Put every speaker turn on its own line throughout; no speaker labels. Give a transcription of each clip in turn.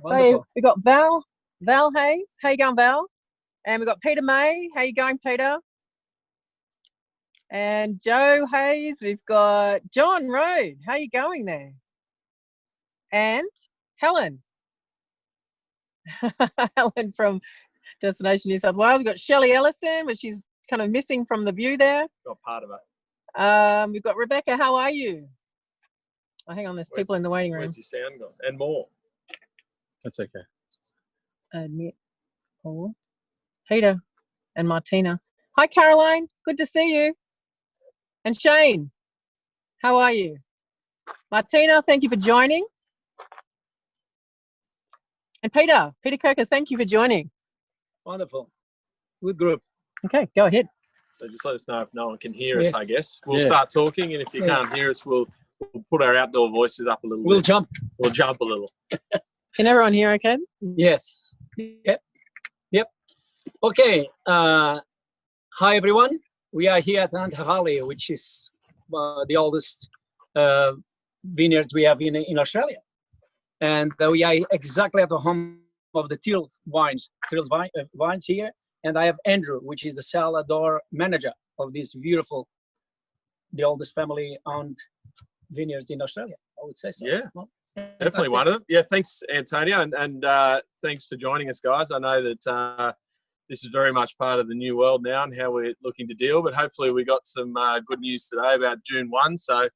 Wonderful.
So we've got Val Hayes. How you going, Val? And we've got Peter May. How you going, Peter? And Joe Hayes. We've got John Road. How you going there? And Helen. Helen from Destination New South Wales. We've got Shelley Ellison, but she's kind of missing from the view there.
Got part of it.
We've got Rebecca. How are you? Oh, hang on, there's people in the waiting room.
Where's your sound gone? And more.
That's okay.
Admit Paul, Peter, and Martina. Hi, Caroline. Good to see you. And Shane, how are you? Martina, thank you for joining. And Peter Kirker, thank you for joining.
Wonderful. Good group.
Okay, go ahead.
So just let us know if no one can hear us, I guess. We'll start talking, and if you can't hear us, we'll put our outdoor voices up a little bit.
We'll jump.
We'll jump a little.
Can everyone hear okay?
Yes. Yep. Okay. Hi, everyone. We are here at Hunter Valley, which is the oldest vineyards we have in Australia. And we are exactly at the home of the Tyrrells Wines here. And I have Andrew, which is the cellar door manager of this beautiful, the oldest family-owned vineyards in Australia, I would say so.
Yeah, well, definitely one of them. Yeah, thanks, Antonio, and thanks for joining us, guys. I know that this is very much part of the new world now and how we're looking to deal, but hopefully we got some good news today about June 1, so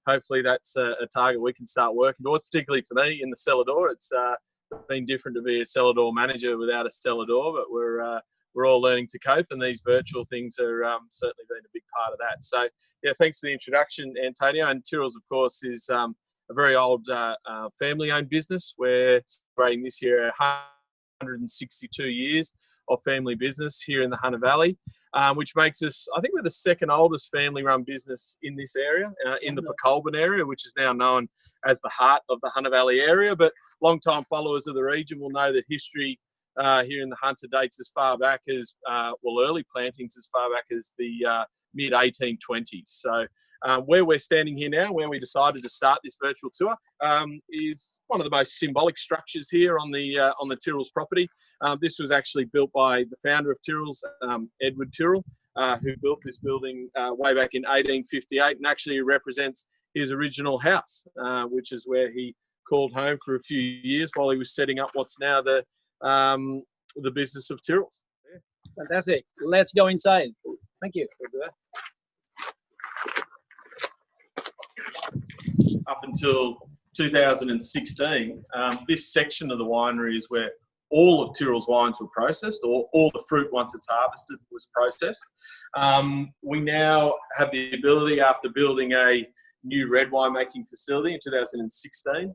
hopefully that's a target we can start working towards, particularly for me in the cellar door. It's been different to be a cellar door manager without a cellar door, but we're all learning to cope, and these virtual things are certainly been a big part of that. So, yeah, thanks for the introduction, Antonio. And Tyrrells, of course, is a very old family-owned business. We're celebrating this year 162 years of family business here in the Hunter Valley, which makes us, I think we're the second oldest family-run business in this area, in the Pecolbin area, which is now known as the heart of the Hunter Valley area. But long-time followers of the region will know that history here in the Hunter dates as far back as, early plantings as far back as the mid-1820s. So where we're standing here now, where we decided to start this virtual tour, is one of the most symbolic structures here on the Tyrrells property. This was actually built by the founder of Tyrrells, Edward Tyrrell, who built this building way back in 1858, and actually represents his original house, which is where he called home for a few years while he was setting up what's now the business of Tyrrells.
Fantastic. Let's go inside. Thank you.
Up until 2016, this section of the winery is where all of Tyrrells wines were processed, or all the fruit once it's harvested was processed. We now have the ability, after building a new red wine making facility in 2016,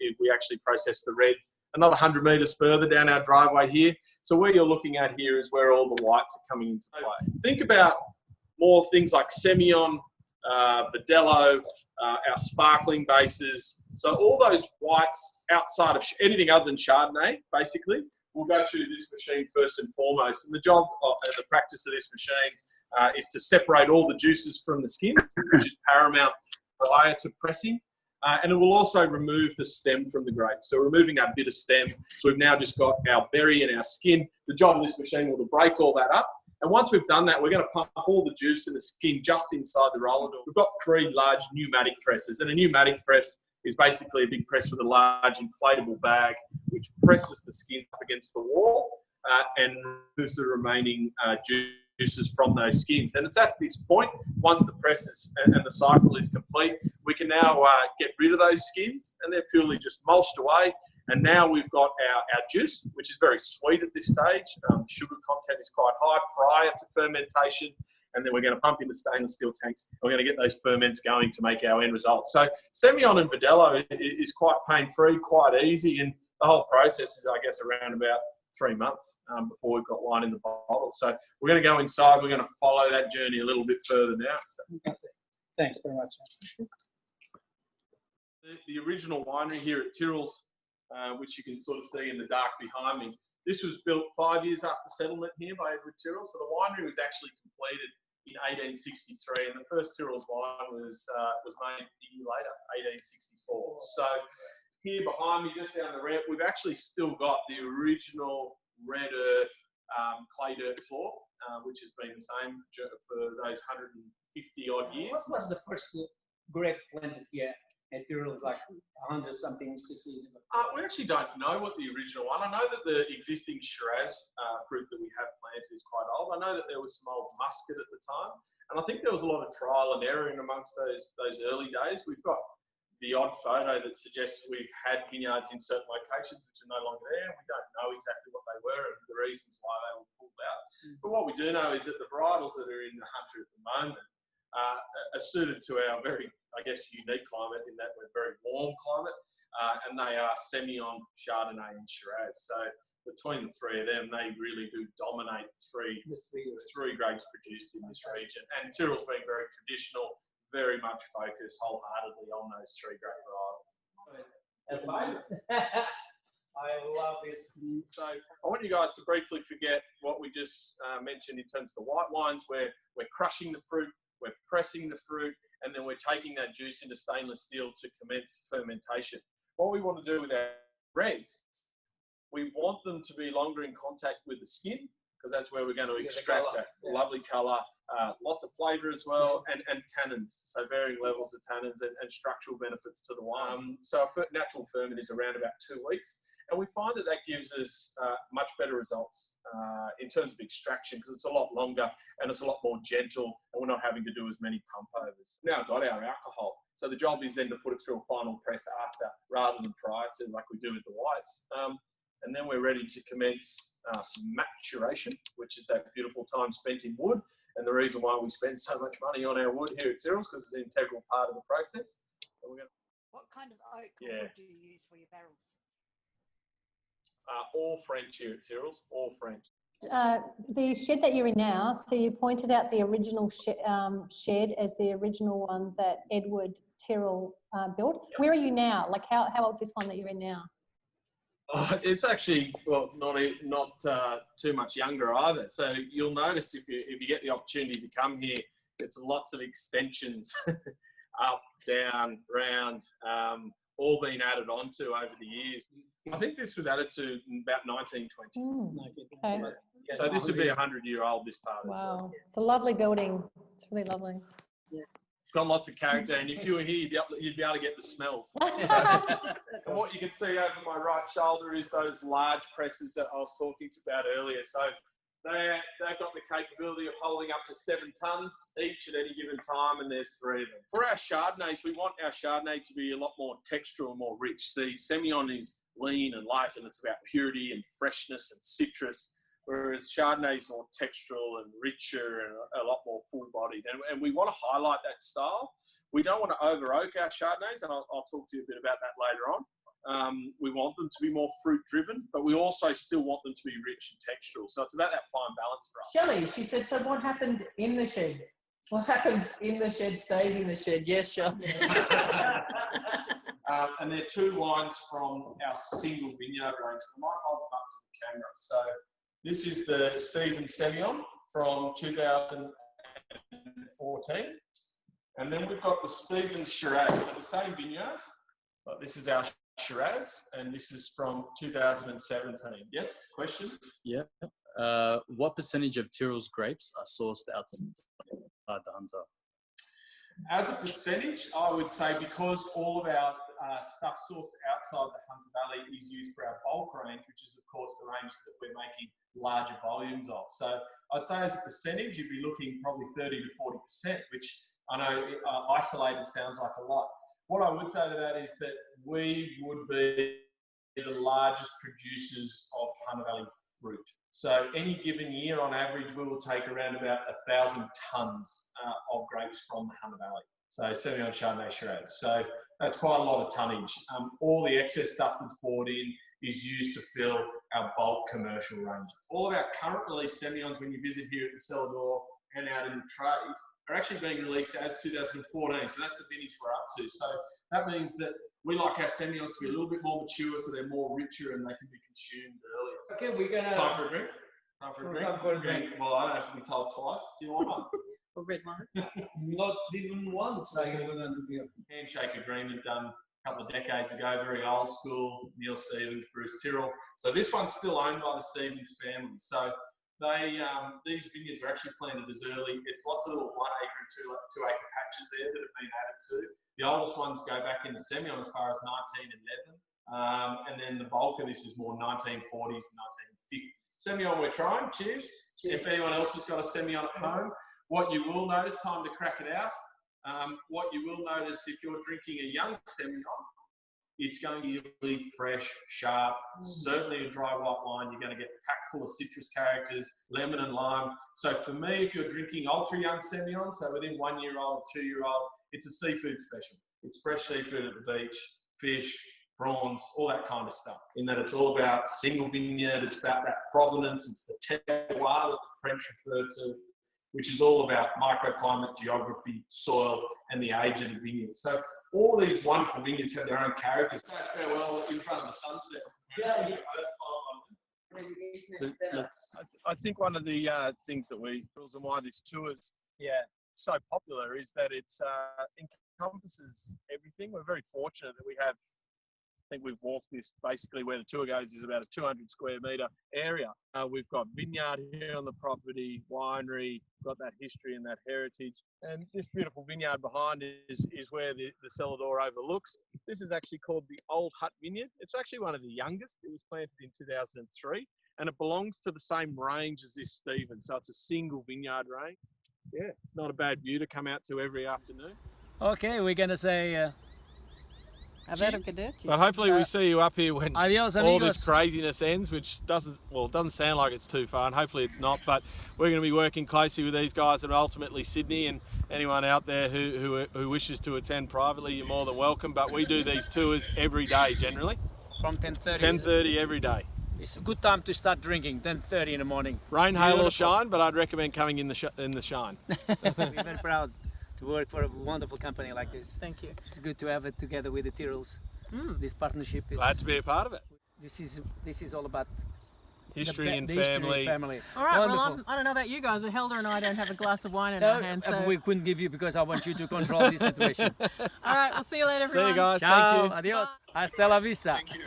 we actually process the reds another 100 metres further down our driveway here. So where you're looking at here is where all the whites are coming into play. Think about more things like Semillon, Verdelho, our sparkling bases. So all those whites outside of anything other than Chardonnay, basically, will go through this machine first and foremost. And the job and the practice of this machine is to separate all the juices from the skins, which is paramount prior to pressing. And it will also remove the stem from the grape. So removing that bitter stem. So we've now just got our berry and our skin. The job of this machine will to break all that up. And once we've done that, we're going to pump all the juice and the skin just inside the roller door. We've got 3 large pneumatic presses. And a pneumatic press is basically a big press with a large inflatable bag, which presses the skin up against the wall and removes the remaining juices from those skins. And it's at this point, once the press and the cycle is complete, we can now get rid of those skins, and they're purely just mulched away. And now we've got our juice, which is very sweet at this stage. Sugar content is quite high prior to fermentation. And then we're going to pump into stainless steel tanks. We're going to get those ferments going to make our end result. So Semillon and Verdelho is quite pain-free, quite easy. And the whole process is, I guess, around about 3 months before we've got wine in the bottle. So we're going to go inside. We're going to follow that journey a little bit further now. So.
Fantastic. Thanks very much.
The original winery here at Tyrrells, which you can sort of see in the dark behind me, this was built 5 years after settlement here by Edward Tyrrell. So the winery was actually completed in 1863, and the first Tyrrells wine was made a year later, 1864. So here behind me, just down the ramp, we've actually still got the original red earth clay dirt floor, which has been the same for those 150 odd years.
What was the first grape planted here at Tyrrells, like 100 something, 60s?
We actually don't know what the original one. I know that the existing Shiraz fruit that we have planted is quite old. I know that there was some old muscat at the time, and I think there was a lot of trial and error in amongst those early days. We've got the odd photo that suggests we've had vineyards in certain locations which are no longer there, and we don't know exactly what they were and the reasons why they were pulled out. But what we do know is that the varietals that are in the Hunter at the moment are suited to our very, I guess, unique climate in that we're very warm climate, and they are Semillon, Chardonnay and Shiraz. So between the three of them, they really do dominate three grapes produced in this region. And Tyrrell's been very traditional, very much focused wholeheartedly on those three grape varietals.
I love this.
So I want you guys to briefly forget what we just mentioned in terms of the white wines, where we're crushing the fruit, we're pressing the fruit, and then we're taking that juice into stainless steel to commence fermentation. What we want to do with our reds, we want them to be longer in contact with the skin, because that's where we're going to extract that lovely colour, lots of flavour as well, and tannins, so varying levels of tannins and structural benefits to the wine. So a natural ferment is around about 2 weeks, and we find that gives us much better results in terms of extraction, because it's a lot longer and it's a lot more gentle, and we're not having to do as many pump overs. Now got our alcohol, so the job is then to put it through a final press after, rather than prior to, like we do with the whites. And then we're ready to commence maturation, which is that beautiful time spent in wood. And the reason why we spend so much money on our wood here at Tyrrells, because it's an integral part of the process.
What kind of oak or wood do you use for your barrels?
All French here at Tyrrells, all French.
The shed that you're in now, so you pointed out the original shed as the original one that Edward Tyrrell built. Yep. Where are you now? Like how old's this one that you're in now?
Oh, it's actually, well, not too much younger either. So you'll notice if you get the opportunity to come here, it's lots of extensions, up, down, round, all been added onto over the years. I think this was added to in about 1920s.
Okay.
So this would be 100-year-old, this part as well.
Wow, it's a lovely building. It's really lovely.
Yeah.
It's got lots of character, and if you were here, you'd be able to get the smells. And what you can see over my right shoulder is those large presses that I was talking about earlier. So they've got the capability of holding up to 7 tonnes each at any given time, and there's 3 of them. For our Chardonnays, we want our Chardonnay to be a lot more textural and more rich. See, Semillon is lean and light, and it's about purity and freshness and citrus, whereas Chardonnay is more textural and richer and a lot more full-bodied. And we want to highlight that style. We don't want to over-oak our Chardonnays, and I'll talk to you a bit about that later on. We want them to be more fruit-driven, but we also still want them to be rich and textural. So it's about that fine balance for us.
Shelley, she said, so what happened in the shed? What happens in the shed stays in the shed. Yes, Shelley.
And they're 2 wines from our single vineyard range. I might hold them up to the camera. So this is the Stephen Semillon from 2014. And then we've got the Stephen Shiraz, so the same vineyard, but this is our Shiraz, and this is from 2017. Yes, question?
Yeah. What percentage of Tyrrell's grapes are sourced outside the Hunter?
As a percentage, I would say because all of our stuff sourced outside the Hunter Valley is used for our bulk range, which is of course the range that we're making larger volumes of. So I'd say as a percentage, you'd be looking probably 30 to 40%, which I know isolated sounds like a lot. What I would say to that is that we would be the largest producers of Hunter Valley fruit. So any given year, on average, we will take around about 1,000 tonnes of grapes from the Hunter Valley. So Semillon, Chardonnay, Shiraz. So that's quite a lot of tonnage. All the excess stuff that's brought in is used to fill our bulk commercial ranges. All of our current release Semillons, when you visit here at the cellar door and out in the trade, are actually being released as 2014. So that's the vintage we're up to. So that means that we like our Semillons to be a little bit more mature, so they're more richer and they can be consumed earlier.
Okay, we're gonna...
Time for a drink? Time for a drink?
Time for a drink.
Well, I don't have to be told twice. Do you want one?
Red wine.
Not even once. I'm gonna do beer.
Handshake agreement done couple of decades ago, very old school, Neil Stevens, Bruce Tyrrell. So this one's still owned by the Stevens family. So they these vineyards are actually planted as early. It's lots of little 1 acre and 2 acre patches there that have been added to. The oldest ones go back in the Semillon as far as 1911. And then the bulk of this is more 1940s, 1950s. Semillon we're trying, cheers. If anyone else has got a Semillon at home, what you will notice, time to crack it out. What you will notice if you're drinking a young Semillon, it's going to be fresh, sharp, certainly a dry white wine. You're going to get packed full of citrus characters, lemon and lime. So for me, if you're drinking ultra young Semillon, so within 1 year old, 2 year old, it's a seafood special. It's fresh seafood at the beach, fish, prawns, all that kind of stuff. In that it's all about single vineyard, it's about that provenance, it's the terroir that the French refer to, which is all about microclimate, geography, soil, and the age of the vineyard. So all these wonderful vineyards have their own characters. Farewell in front of the sunset. Yeah, yes.
I think one of the things that and why this tour is so popular is that it encompasses everything. We're very fortunate that we have, I think we've walked this basically where the tour goes is about a 200 square metre area. We've got vineyard here on the property, winery, got that history and that heritage. And this beautiful vineyard behind is where the cellar door overlooks. This is actually called the Old Hut Vineyard. It's actually one of the youngest. It was planted in 2003 and it belongs to the same range as this Stephen. So it's a single vineyard range. Yeah, it's not a bad view to come out to every afternoon.
Okay, we're going to say...
But hopefully we see you up here when
adios,
all this craziness ends, which doesn't sound like it's too far, and hopefully it's not. But we're going to be working closely with these guys at ultimately Sydney, and anyone out there who wishes to attend privately, you're more than welcome. But we do these tours every day generally.
From 10:30.
10:30 every day.
It's a good time to start drinking. 10:30 in the morning.
Rain, hail, or shine, but I'd recommend coming in the shine.
We're very proud to work for a wonderful company like this.
Thank you.
It's good to have it together with the Tyrrells. This partnership is...
Glad to be a part of it.
This is all about
history and
family.
All right,
wonderful.
well, I don't know about you guys, but Helder and I don't have a glass of wine in our hands. So...
We couldn't give you because I want you to control this situation.
All right, we'll see you later, everyone.
See you guys.
Ciao.
Thank you.
Adios. Hasta la vista.
Thank you.